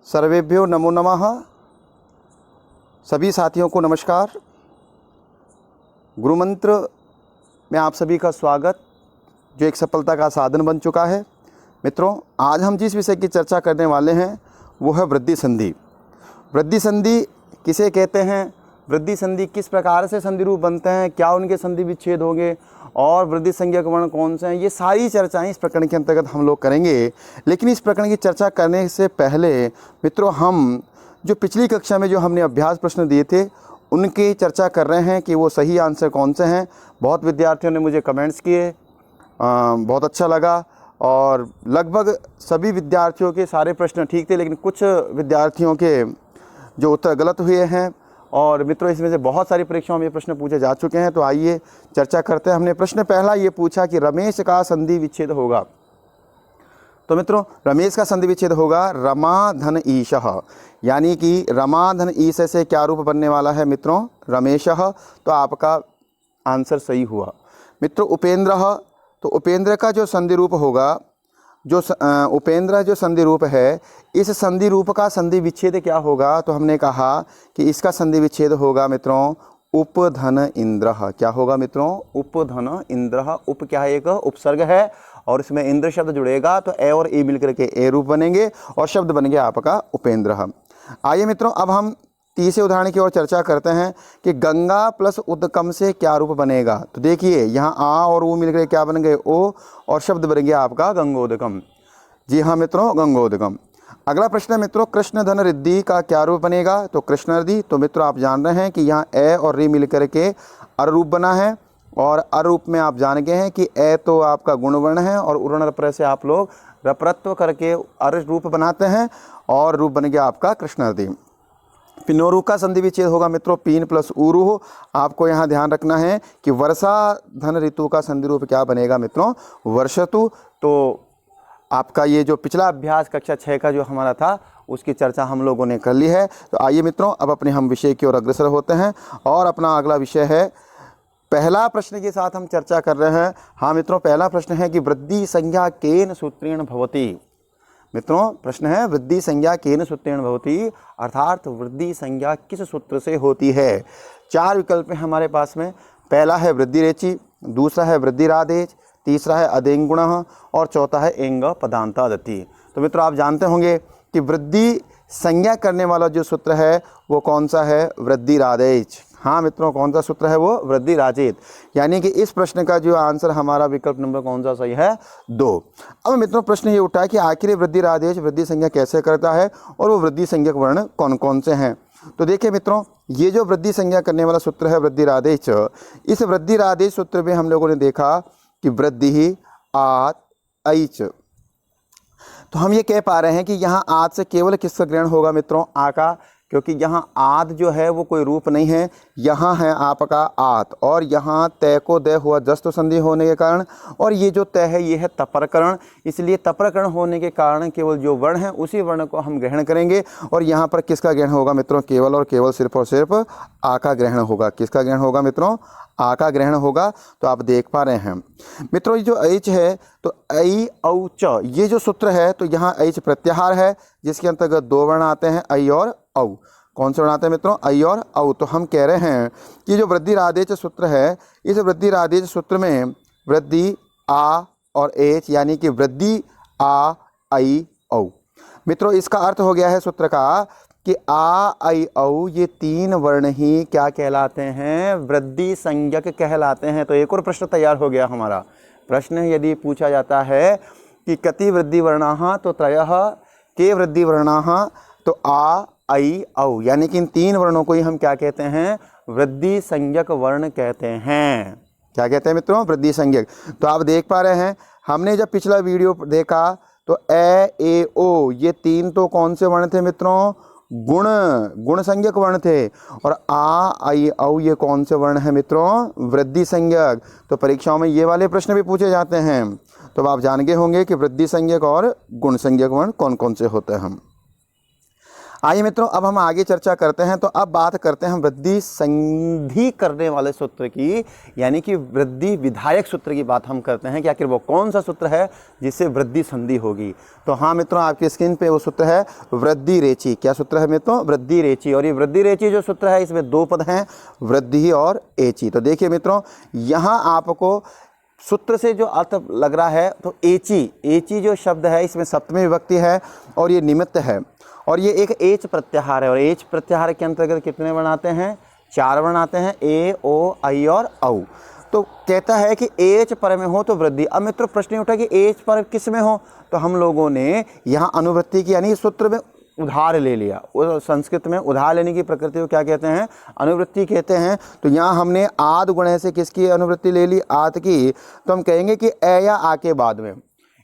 सर्वेभ्यो नमो नमः। सभी साथियों को नमस्कार। गुरुमंत्र में आप सभी का स्वागत, जो एक सफलता का साधन बन चुका है। मित्रों, आज हम जिस विषय की चर्चा करने वाले हैं वो है वृद्धि संधि। वृद्धि संधि किसे कहते हैं, वृद्धि संधि किस प्रकार से संधि रूप बनते हैं, क्या उनके संधि विच्छेद होंगे और वृद्धि संज्ञक वर्ण कौन से हैं, ये सारी चर्चाएं इस प्रकरण के अंतर्गत हम लोग करेंगे। लेकिन इस प्रकरण की चर्चा करने से पहले मित्रों, हम जो पिछली कक्षा में जो हमने अभ्यास प्रश्न दिए थे उनकी चर्चा कर रहे हैं कि वो सही आंसर कौन से हैं। बहुत विद्यार्थियों ने मुझे कमेंट्स किए, बहुत अच्छा लगा और लगभग सभी विद्यार्थियों के सारे प्रश्न ठीक थे, लेकिन कुछ विद्यार्थियों के जो उत्तर गलत हुए हैं। और मित्रों, इसमें से बहुत सारी परीक्षाओं में ये प्रश्न पूछे जा चुके हैं, तो आइए चर्चा करते हैं। हमने प्रश्न पहला ये पूछा कि रमेश का संधि विच्छेद होगा। तो मित्रों, रमेश का संधि विच्छेद होगा रमा धन ईशः, यानी कि रमा धन ईश से क्या रूप बनने वाला है मित्रों, रमेशः। तो आपका आंसर सही हुआ। मित्रों, उपेंद्रः, तो उपेंद्र का जो संधि रूप होगा, जो उपेंद्र जो संधि रूप है, इस संधि रूप का संधि विच्छेद क्या होगा। तो हमने कहा कि इसका संधि विच्छेद होगा मित्रों उपधन इंद्रः। क्या होगा मित्रों, उपधन इंद्रः। उप क्या है, एक उपसर्ग है और इसमें इंद्र शब्द जुड़ेगा तो ए और ए मिलकर के ए रूप बनेंगे और शब्द बन गया आपका उपेंद्रः। आइए मित्रों, अब हम तीसरे उदाहरण की ओर चर्चा करते हैं कि गंगा प्लस उद्गम से क्या रूप बनेगा। तो देखिए, यहाँ आ और ऊ मिलकर क्या बन गए, ओ, और शब्द बन गया आपका गंगोदकम। जी हाँ मित्रों, गंगोदकम। अगला प्रश्न है मित्रों, कृष्ण धन रिद्धि का क्या रूप बनेगा। तो कृष्णर्धि। तो मित्रों, आप जान रहे हैं कि यहाँ ए और री मिलकर के अर रूप बना है और अर रूप में आप जान गए हैं कि ए तो आपका गुणवर्ण है और उर्ण रपर से आप लोग रपरत्व करके अर रूप बनाते हैं और रूप बन गया आपका कृष्णर्धि। पिनोरु का संधि विच्छेद होगा मित्रों पीन प्लस उरु। आपको यहाँ ध्यान रखना है कि वर्षा धन ऋतु का संधि रूप क्या बनेगा मित्रों, वर्षतु। तो आपका ये जो पिछला अभ्यास कक्षा 6 का जो हमारा था उसकी चर्चा हम लोगों ने कर ली है। तो आइए मित्रों, अब अपने हम विषय की ओर अग्रसर होते हैं और अपना अगला विषय है, पहला प्रश्न के साथ हम चर्चा कर रहे हैं। हाँ मित्रों, पहला प्रश्न है कि वृद्धि संज्ञा केन सूत्रेण भवति। मित्रों, प्रश्न है वृद्धि संज्ञा केन सूत्रेण भवति, अर्थात वृद्धि संज्ञा किस सूत्र से होती है। 4 विकल्प हैं हमारे पास में। पहला है वृद्धि रेचि, दूसरा है वृद्धि राधेच, तीसरा है अदेंग गुणः और चौथा है एंग पदांतादति। तो मित्रों, आप जानते होंगे कि वृद्धि संज्ञा करने वाला जो सूत्र है वो कौन सा है, वृद्धि राधेच। हाँ मित्रों, कौन सा सूत्र है वो, वृद्धि राजेत। यानी कि इस प्रश्न का जो आंसर हमारा विकल्प नंबर कौन सा सही है, 2। अब मित्रों, प्रश्न ये उठा है कि आखिर वृद्धि राजेश वृद्धि संज्ञा कैसे करता है और वो वृद्धि संज्ञक वर्ण कौन कौन से हैं। तो देखिए मित्रों, ये जो वृद्धि संज्ञा करने वाला सूत्र है वृद्धि राजेश, इस वृद्धि राजेश सूत्र में हम लोगों ने देखा कि वृद्धि आत ऐच। तो हम ये कह पा रहे हैं कि यहाँ आद से केवल किसका ग्रहण होगा मित्रों, आ का, क्योंकि यहाँ आद जो है वो कोई रूप नहीं है, यहाँ है आपका आत और यहाँ तय को दय हुआ जस्त संधि होने के कारण, और ये जो तय है ये है तपरकरण। इसलिए तपरकरण होने के कारण केवल जो वर्ण है उसी वर्ण को हम ग्रहण करेंगे और यहाँ पर किसका ग्रहण होगा मित्रों, केवल और केवल सिर्फ और सिर्फ आ का ग्रहण होगा। किसका ग्रहण होगा मित्रों, आ का ग्रहण होगा। तो आप देख पा रहे हैं मित्रों, ये जो ऐच है तो ऐ औ च, ये जो सूत्र है तो यहाँ ऐच प्रत्याहार है जिसके अंतर्गत 2 वर्ण आते हैं, ऐ और औ। कौन से वर्ण आते हैं मित्रों, ऐ और औ। तो हम कह रहे हैं कि जो वृद्धि राधेच सूत्र है, इस वृद्धि राधेच सूत्र में वृद्धि आ और एच, यानी कि वृद्धि आ ऐ औ। मित्रों, इसका अर्थ हो गया है सूत्र का कि आ ऐ औ ये 3 वर्ण ही क्या कहलाते हैं, वृद्धि संज्ञक कहलाते हैं। तो एक और प्रश्न तैयार हो गया हमारा। प्रश्न यदि पूछा जाता है कि कति वृद्धि वर्णाः, तो त्रयः, के वृद्धि वर्णाः, तो आ ऐ औ, यानी कि इन 3 वर्णों को ही हम क्या कहते हैं, वृद्धि संज्ञक वर्ण कहते हैं। क्या कहते हैं मित्रों, वृद्धि संज्ञक। तो आप देख पा रहे हैं, हमने जब पिछला वीडियो देखा तो ए ए ओ ये 3 तो कौन से वर्ण थे मित्रों, गुण संज्ञक वर्ण थे, और आ ऐ औ ये कौन से वर्ण है मित्रों, वृद्धि संज्ञक। तो परीक्षाओं में ये वाले प्रश्न भी पूछे जाते हैं। तो आप जान गए होंगे कि वृद्धि संज्ञक और गुण संज्ञक वर्ण कौन कौन से होते हैं। आइए मित्रों, अब हम आगे चर्चा करते हैं। तो अब बात करते हैं वृद्धि संधि करने वाले सूत्र की, यानी कि वृद्धि विधायक सूत्र की बात हम करते हैं कि आखिर वो कौन सा सूत्र है जिससे वृद्धि संधि होगी। तो हाँ मित्रों, आपकी स्क्रीन पे वो सूत्र है वृद्धि रेची। क्या सूत्र है मित्रों? वृद्धि रेची। और ये वृद्धि रेची जो सूत्र है, इसमें दो पद हैं, वृद्धि और एची। तो देखिए मित्रों, यहाँ आपको सूत्र से जो अर्थ लग रहा है, तो एची, एची जो शब्द है इसमें सप्तमी विभक्ति है और ये निमित्त है, और ये एक एच प्रत्याहार है। और एच प्रत्याहार के अंतर्गत कितने वर्ण आते हैं? 4 वर्ण आते हैं, ए, ओ, आई और औ। तो कहता है कि एच पर में हो तो वृद्धि। अब मित्रों प्रश्न ये उठा कि एच पर किस में हो, तो हम लोगों ने यहाँ अनुवृत्ति की, यानी सूत्र में उधार ले लिया। वो संस्कृत में उधार लेने की प्रकृति को क्या कहते हैं? अनुवृत्ति कहते हैं। तो यहाँ हमने आद गुण से किसकी अनुवृत्ति ले ली? आत की। तो हम कहेंगे कि ए या आ के बाद में,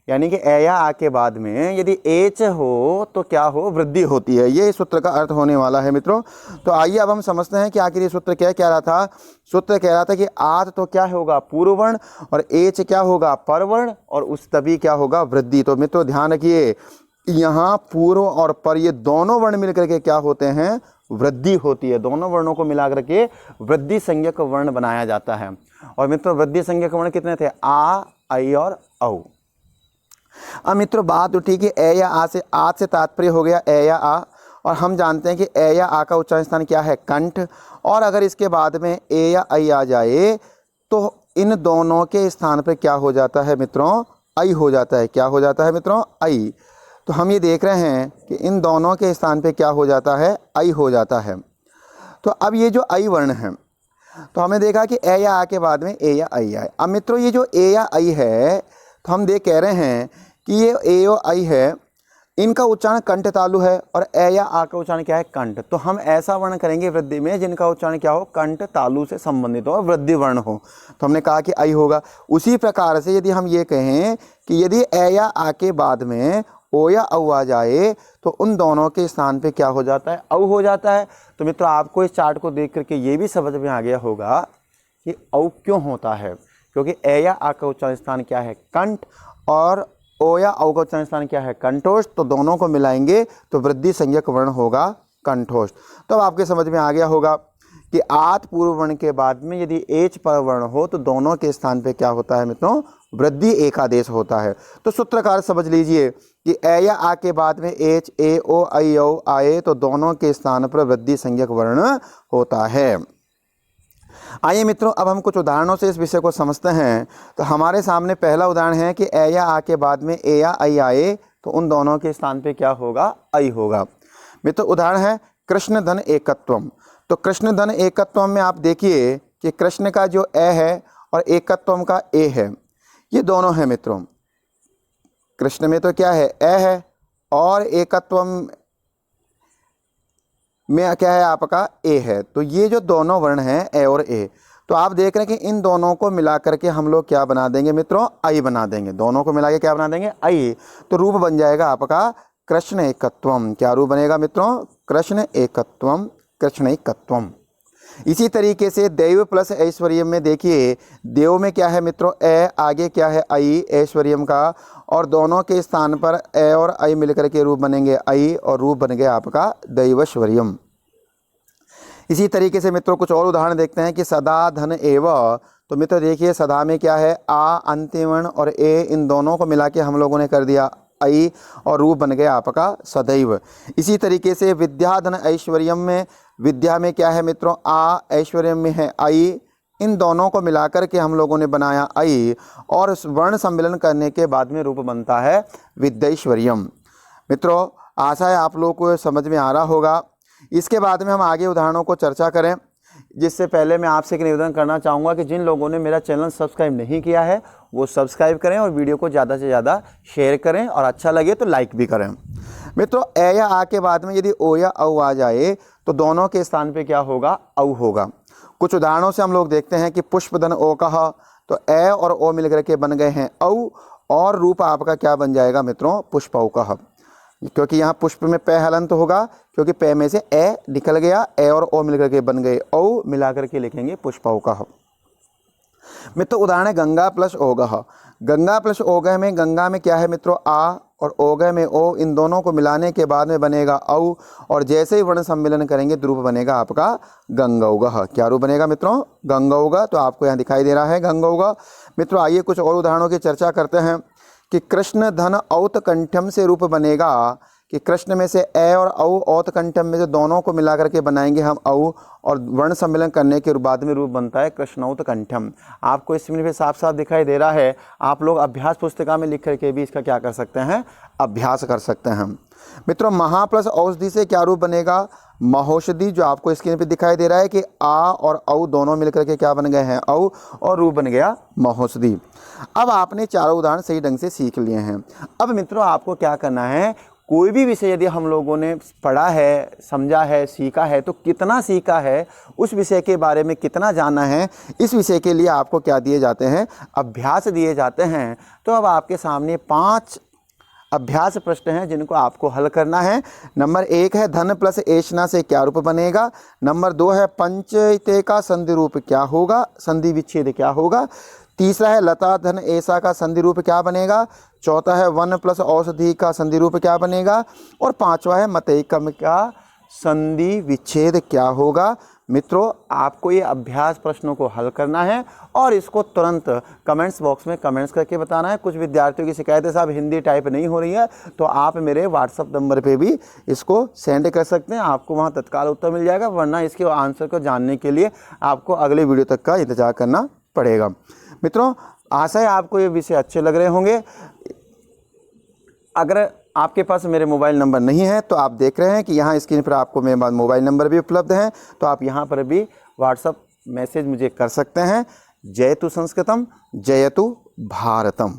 यानी कि ए या आ के बाद में यदि एच हो तो क्या हो? वृद्धि होती है। ये सूत्र का अर्थ होने वाला है मित्रों। तो आइए अब हम समझते हैं कि आखिर ये सूत्र क्या कह रहा था। सूत्र कह रहा था कि आत तो क्या होगा? पूर्ववर्ण, और एच क्या होगा? परवर्ण, और उस तभी क्या होगा? वृद्धि। तो मित्रों ध्यान रखिए, यहाँ पूर्व और पर ये दोनों वर्ण मिलकर के क्या होते हैं? वृद्धि होती है। दोनों वर्णों को मिलाकर के वृद्धि संज्ञक वर्ण बनाया जाता है। और मित्रों वृद्धि संज्ञक वर्ण कितने थे? आ, आई और औ। अब मित्रों बात उठी कि ए या आ से, आज से तात्पर्य हो गया ए या आ, और हम जानते हैं कि ए या आ का उच्चारण स्थान क्या है? कंठ। और अगर इसके बाद में ए या आई आ जाए तो इन दोनों के स्थान पर क्या हो जाता है मित्रों? आई हो जाता है। क्या हो जाता है मित्रों? आई। तो हम ये देख रहे हैं कि इन दोनों के स्थान पे क्या हो जाता है? आई हो जाता है। तो अब ये जो आई वर्ण है, तो हमने देखा कि ए या आ के बाद में ए या आई आए। अब मित्रों ये जो ए या आई है, तो हम कह रहे हैं कि ये ए और आई है, इनका उच्चारण कंठ तालु है, और ए या आ का उच्चारण क्या है? कंठ। तो हम ऐसा वर्ण करेंगे वृद्धि में जिनका उच्चारण क्या हो? कंठ तालु से संबंधित हो, वृद्धि वर्ण हो। तो हमने कहा कि आई होगा। उसी प्रकार से यदि हम ये कहें कि यदि ए या आ के बाद में ओ या औ आ जाए तो उन दोनों के स्थान पे क्या हो जाता है? औ हो जाता है। तो मित्रों आपको इस चार्ट को देख करके ये भी समझ में आ गया होगा कि औ क्यों होता है, क्योंकि ए या आ का उच्चारण स्थान क्या है? कंठ, और ओ या औ का उच्चारण स्थान क्या है? कंठोष्ठ। तो दोनों को मिलाएंगे तो वृद्धि संज्ञक वर्ण होगा कंठोष्ठ। तो अब आपके समझ में आ गया होगा कि आत पूर्व वर्ण के बाद में यदि एच पर वर्ण हो तो दोनों के स्थान पे क्या होता है मित्रों? वृद्धि एकादेश होता है। तो सूत्रकार समझ लीजिए कि ए या आ के बाद में एच, ए, ओ, आई, औ आए तो दोनों के स्थान पर वृद्धि संज्ञक वर्ण होता है। आइए मित्रों, अब हम कुछ उदाहरणों से इस विषय को समझते हैं। तो हमारे सामने पहला उदाहरण है कि ए या आ के बाद में ए या आई आए तो उन दोनों के स्थान पे क्या होगा? आई होगा। मित्रों उदाहरण है कृष्ण धन एकत्वम। तो कृष्ण धन एकत्वम में आप देखिए कि कृष्ण का जो ए है और एकत्वम का ए है, ये दोनों है मित्रों। कृष्ण में तो क्या है? ए है, और एकत्वम में क्या है? आपका ए है। तो ये जो दोनों वर्ण हैं ए और ए, तो आप देख रहे हैं कि इन दोनों को मिला करके हम लोग क्या बना देंगे मित्रों? आई बना देंगे। दोनों को मिला के क्या बना देंगे? आई। तो रूप बन जाएगा आपका कृष्ण एकत्वम। क्या रूप बनेगा मित्रों? कृष्ण एकत्वम, कृष्ण एकत्वम। इसी तरीके से देव प्लस ऐश्वर्यम में देखिए, देव में क्या है मित्रों? ए, आगे क्या है? आई, ऐश्वर्यम का, और दोनों के स्थान पर ए और आई मिलकर के रूप बनेंगे आई, और रूप बन गया आपका दैवश्वर्यम। इसी तरीके से मित्रों कुछ और उदाहरण देखते हैं कि सदा धन एव। तो मित्र देखिए सदा में क्या है? आ, अंतिम वर्ण और ए, इन दोनों को मिला के हम लोगों ने कर दिया आई, और रूप बन गया आपका सदैव। इसी तरीके से विद्या धन ऐश्वर्यम में, विद्या में क्या है मित्रों? आ, ऐश्वर्यम में है आई, इन दोनों को मिलाकर के हम लोगों ने बनाया आई, और वर्ण सम्मिलन करने के बाद में रूप बनता है विद्यैश्वर्यम। मित्रों आशा है आप लोगों को समझ में आ रहा होगा। इसके बाद में हम आगे उदाहरणों को चर्चा करें, जिससे पहले मैं आपसे एक निवेदन करना चाहूँगा कि जिन लोगों ने मेरा चैनल सब्सक्राइब नहीं किया है वो सब्सक्राइब करें, और वीडियो को ज़्यादा से ज़्यादा शेयर करें, और अच्छा लगे तो लाइक भी करें। मित्रों ए या आ के बाद में यदि ओ या औ आ जाए तो दोनों के स्थान पे क्या होगा? औ होगा। कुछ उदाहरणों से हम लोग देखते हैं कि पुष्पधन ओ कहा, तो ए और ओ मिलकर के बन गए हैं औ, और रूप आपका क्या बन जाएगा मित्रों? पुष्पौ कहा। क्योंकि यहाँ पुष्प में पे हलंत होगा, क्योंकि पे में से ए निकल गया, ए और ओ मिलकर के बन गए औ, मिलाकर के लिखेंगे पुष्पौ कहा। मित्रों उदाहरण है गंगा प्लस ओगह। गंगा प्लस ओगह में, गंगा में क्या है मित्रों? आ, और ओगय में ओ, इन दोनों को मिलाने के बाद में बनेगा औ, और जैसे ही वर्ण सम्मिलन करेंगे तो रूप बनेगा आपका गंगौगः। क्या रूप बनेगा मित्रों? गंगौगः। तो आपको यहाँ दिखाई दे रहा है गंगौगः। मित्रों आइए कुछ और उदाहरणों की चर्चा करते हैं कि कृष्ण धन औत कंठ्यम से रूप बनेगा कि कृष्ण में से ए और औ, औत कंठ्यम में से दोनों को मिला करके बनाएंगे हम औ, और वर्ण सम्मेलन करने के बाद में रूप बनता है कृष्णौत कंठ्यम। आपको इसमें भी साफ साफ दिखाई दे रहा है। आप लोग अभ्यास पुस्तिका में लिख करके भी इसका क्या कर सकते हैं? अभ्यास कर सकते हैं। मित्रों महा प्लस औषधि से क्या रूप बनेगा? महौषधि। जो आपको स्क्रीन पे दिखाई दे रहा है कि आ और औ दोनों मिलकर के क्या बन गए हैं? औ, और रूप बन गया महौषधि। अब आपने चारों उदाहरण सही ढंग से सीख लिए हैं। अब मित्रों आपको क्या करना है, कोई भी विषय यदि हम लोगों ने पढ़ा है, समझा है, सीखा है, तो कितना सीखा है, उस विषय के बारे में कितना जाना है, इस विषय के लिए आपको क्या दिए जाते हैं? अभ्यास दिए जाते हैं। तो अब आपके सामने 5 अभ्यास प्रश्न हैं जिनको आपको हल करना है। नंबर 1 है धन प्लस एषणा से क्या रूप बनेगा। नंबर 2 है पंचते का संधि रूप क्या होगा, संधि विच्छेद क्या होगा। तीसरा है लता धन ऐसा का संधि रूप क्या बनेगा। चौथा है वन प्लस औषधि का संधि रूप क्या बनेगा। और पांचवा है मतैकम का संधि विच्छेद क्या होगा। मित्रों आपको ये अभ्यास प्रश्नों को हल करना है और इसको तुरंत कमेंट्स बॉक्स में कमेंट्स करके बताना है। कुछ विद्यार्थियों की शिकायत है साहब हिंदी टाइप नहीं हो रही है, तो आप मेरे व्हाट्सअप नंबर पे भी इसको सेंड कर सकते हैं, आपको वहाँ तत्काल उत्तर मिल जाएगा। वरना इसके आंसर को जानने के लिए आपको अगले वीडियो तक का इंतजार करना पड़ेगा। मित्रों आशा है आपको ये विषय अच्छे लग रहे होंगे। अगर आपके पास मेरे मोबाइल नंबर नहीं है तो आप देख रहे हैं कि यहाँ स्क्रीन पर आपको मेरे पास मोबाइल नंबर भी उपलब्ध हैं, तो आप यहाँ पर भी व्हाट्सअप मैसेज मुझे कर सकते हैं। जयतु संस्कृतम जयतु भारतम।